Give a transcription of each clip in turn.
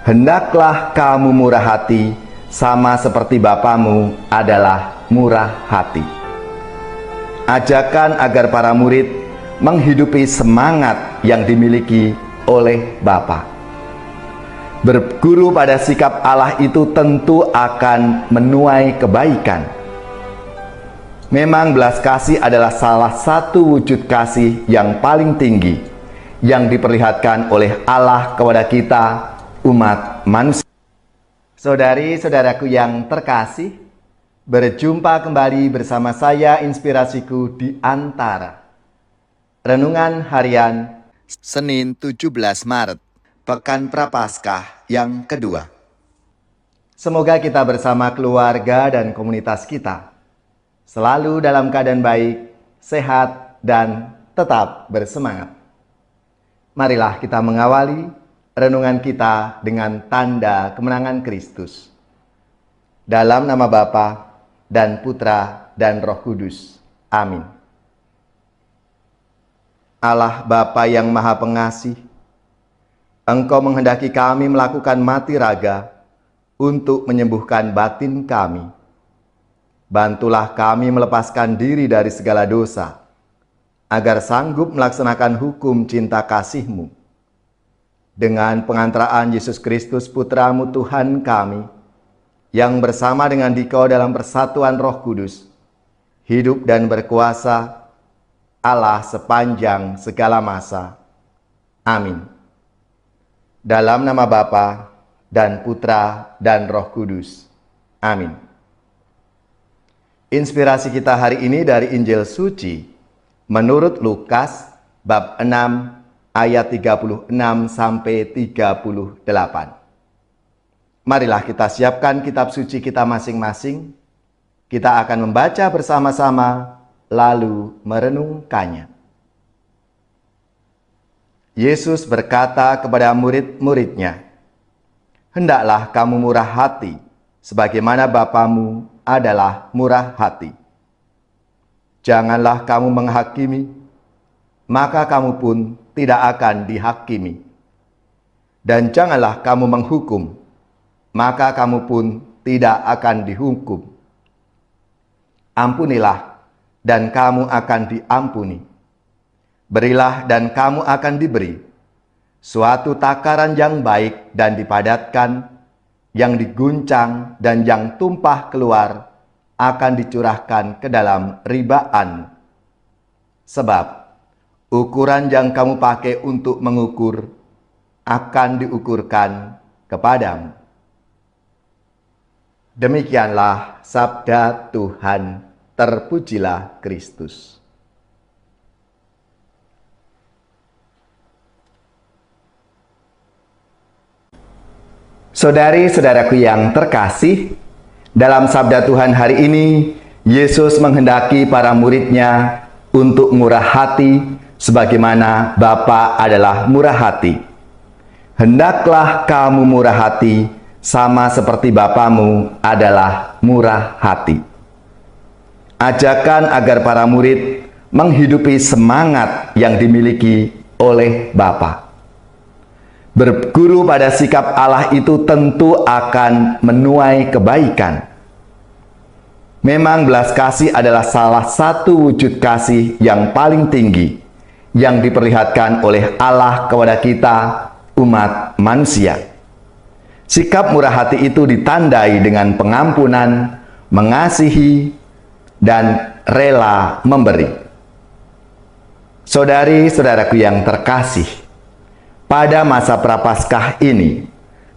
Hendaklah kamu murah hati, sama seperti Bapamu adalah murah hati. Ajakan agar para murid menghidupi semangat yang dimiliki oleh Bapa. Berguru pada sikap Allah itu tentu akan menuai kebaikan. Memang belas kasih adalah salah satu wujud kasih yang paling tinggi yang diperlihatkan oleh Allah kepada kita, umat manusia. Saudari-saudaraku yang terkasih, berjumpa kembali bersama saya Inspirasiku di Antara. Renungan harian Senin 17 Maret, Pekan Prapaskah yang kedua. Semoga kita bersama keluarga dan komunitas kita selalu dalam keadaan baik, sehat, dan tetap bersemangat. Marilah kita mengawali renungan kita dengan tanda kemenangan Kristus. Dalam nama Bapa dan Putra dan Roh Kudus. Amin. Allah Bapa yang Maha Pengasih, Engkau menghendaki kami melakukan mati raga untuk menyembuhkan batin kami. Bantulah kami melepaskan diri dari segala dosa, agar sanggup melaksanakan hukum cinta kasih-Mu. Dengan pengantaraan Yesus Kristus Putra-Mu Tuhan kami, yang bersama dengan Dikau dalam persatuan Roh Kudus, hidup dan berkuasa Allah sepanjang segala masa. Amin. Dalam nama Bapa dan Putra dan Roh Kudus. Amin. Inspirasi kita hari ini dari Injil Suci menurut Lukas bab 6 ayat 36 sampai 38. Marilah kita siapkan kitab suci kita masing-masing. Kita akan membaca bersama-sama lalu merenungkannya. Yesus berkata kepada murid-muridnya, "Hendaklah kamu murah hati, sebagaimana Bapamu adalah murah hati. Janganlah kamu menghakimi, maka kamu pun tidak akan dihakimi. Dan janganlah kamu menghukum, maka kamu pun tidak akan dihukum. Ampunilah, dan kamu akan diampuni. Berilah, dan kamu akan diberi. Suatu takaran yang baik dan dipadatkan, yang diguncang dan yang tumpah keluar, akan dicurahkan ke dalam ribaan. Sebab ukuran yang kamu pakai untuk mengukur akan diukurkan kepadamu." Demikianlah sabda Tuhan. Terpujilah Kristus. Saudari-saudaraku yang terkasih, dalam sabda Tuhan hari ini, Yesus menghendaki para muridnya untuk murah hati, sebagaimana Bapa adalah murah hati. Hendaklah kamu murah hati, sama seperti Bapamu adalah murah hati. Ajakan agar para murid menghidupi semangat yang dimiliki oleh Bapa. Berguru pada sikap Allah itu tentu akan menuai kebaikan. Memang belas kasih adalah salah satu wujud kasih yang paling tinggi yang diperlihatkan oleh Allah kepada kita, umat manusia. Sikap murah hati itu ditandai dengan pengampunan, mengasihi, dan rela memberi. Saudari-saudaraku yang terkasih, pada masa Prapaskah ini,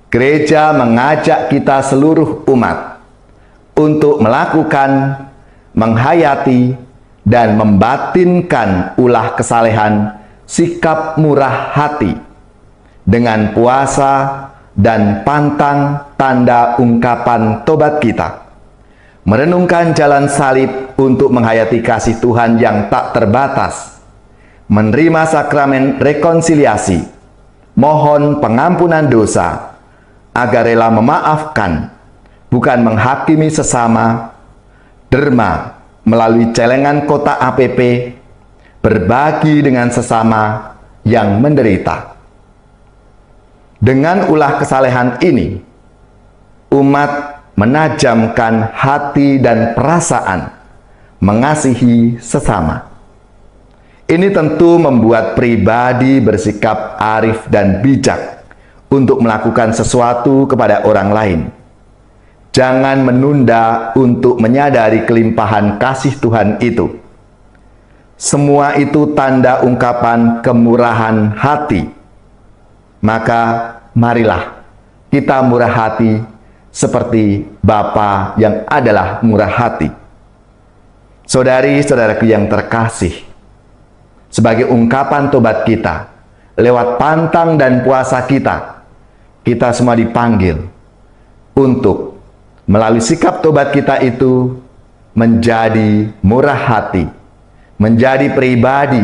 gereja mengajak kita seluruh umat untuk melakukan, menghayati, dan membatinkan ulah kesalehan sikap murah hati dengan puasa dan pantang tanda ungkapan tobat kita. Merenungkan jalan salib untuk menghayati kasih Tuhan yang tak terbatas, menerima sakramen rekonsiliasi, mohon pengampunan dosa, agar rela memaafkan, bukan menghakimi sesama, derma melalui celengan kotak APP, berbagi dengan sesama yang menderita. Dengan ulah kesalehan ini, umat menajamkan hati dan perasaan mengasihi sesama. Ini tentu membuat pribadi bersikap arif dan bijak untuk melakukan sesuatu kepada orang lain. Jangan menunda untuk menyadari kelimpahan kasih Tuhan itu. Semua itu tanda ungkapan kemurahan hati. Maka marilah kita murah hati seperti Bapa yang adalah murah hati. Saudari-saudaraku yang terkasih, sebagai ungkapan tobat kita, lewat pantang dan puasa kita semua dipanggil untuk melalui sikap tobat kita itu menjadi murah hati, menjadi pribadi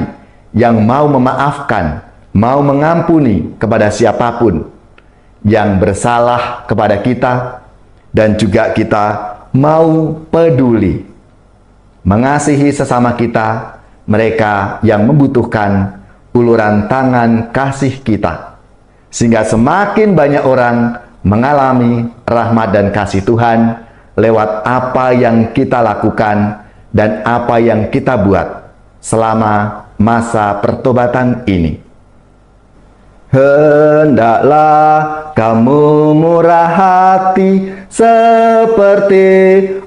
yang mau memaafkan, mau mengampuni kepada siapapun yang bersalah kepada kita, dan juga kita mau peduli mengasihi sesama kita, mereka yang membutuhkan uluran tangan kasih kita, sehingga semakin banyak orang mengalami rahmat dan kasih Tuhan lewat apa yang kita lakukan dan apa yang kita buat selama masa pertobatan ini. Hendaklah kamu murah hati seperti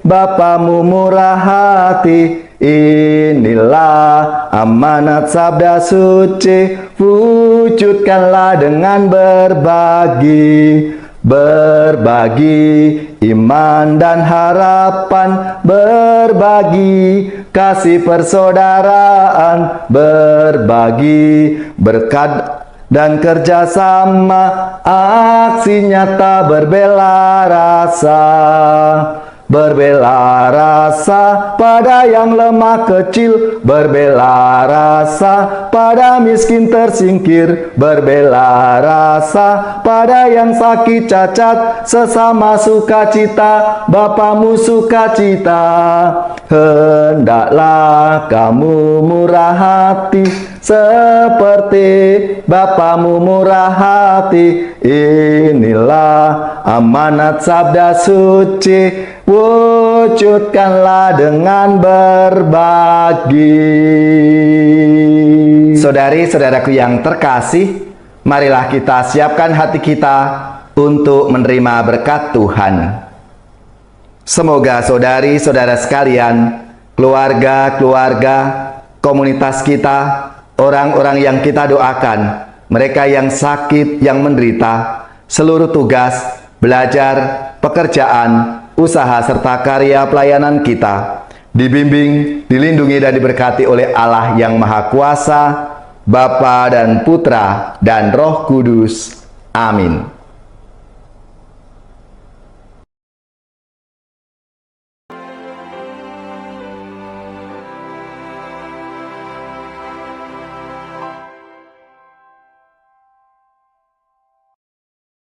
Bapamu murah hati. Inilah amanat sabda suci, wujudkanlah dengan berbagi. Berbagi iman dan harapan, berbagi kasih persaudaraan, berbagi berkat dan kerjasama, aksi nyata berbela rasa. Berbela rasa pada yang lemah kecil, berbela rasa pada miskin tersingkir, berbela rasa pada yang sakit cacat, sesama sukacita, Bapamu sukacita. Hendaklah kamu murah hati seperti Bapamu murah hati. Inilah amanat sabda suci, wujudkanlah dengan berbagi. Saudari-saudaraku yang terkasih, marilah kita siapkan hati kita untuk menerima berkat Tuhan. Semoga saudari-saudara sekalian, keluarga-keluarga, komunitas kita, orang-orang yang kita doakan, mereka yang sakit, yang menderita, seluruh tugas, belajar, pekerjaan, usaha serta karya pelayanan kita dibimbing, dilindungi dan diberkati oleh Allah yang Maha Kuasa, Bapa dan Putra dan Roh Kudus. Amin.